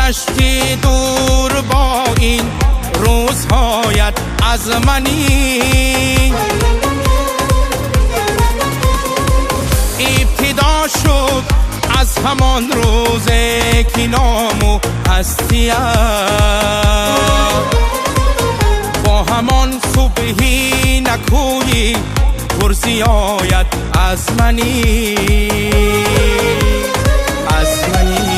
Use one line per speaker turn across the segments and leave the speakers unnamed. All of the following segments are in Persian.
گذشتی دور با این روزهایت از منی. ابتدا شد از همان روز که نام و هستیم با همان صبحی نکویی پرسی آید از منی، از منی.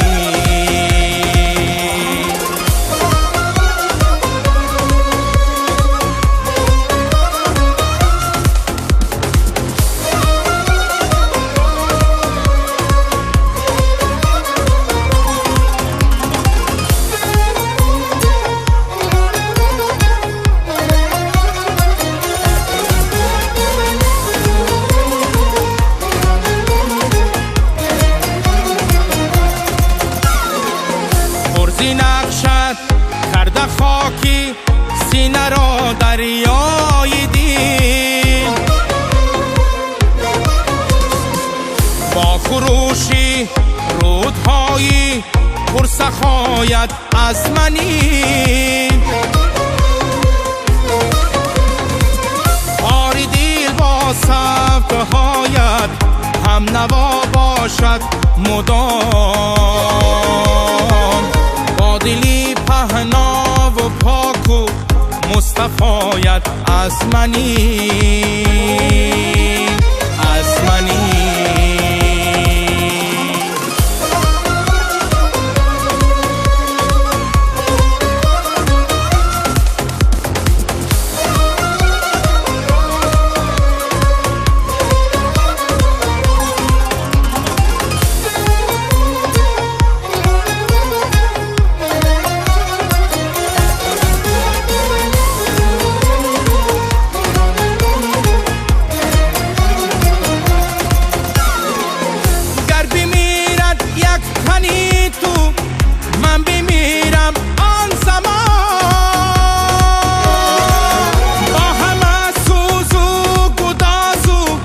نقشت کرده خاکی سینه را دریای دل، با خروشی رودهایی پرسخایت از منی. آری دل با سبکهایت هم نوا باشد مدام، با دلی پهنا و پاک و مصطفایت از منی، از منی. من بمیرم آن زمان با همه سوز و گداز و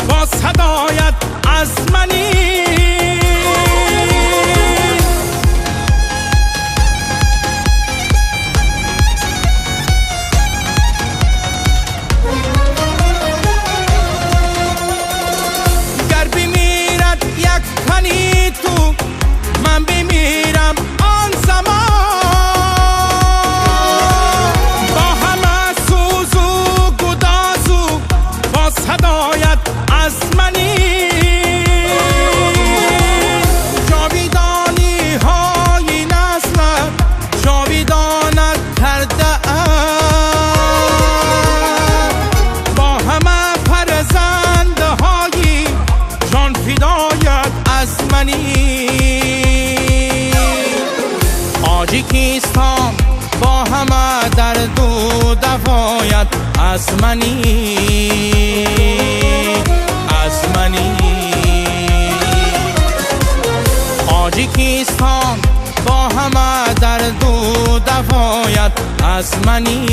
با صدایت از منی. گر بمیرد یک تنی تو من بمیرم آن زمان با همه سوز و گداز و با صدایت از منی. جاویدانی های نسلت جاویدانت کرده با همه فرزنده های جان فدایت از منی. تاجیکستان با همه درد و دوایت از منی، از منی. تاجیکستان با همه درد و دوایت از منی.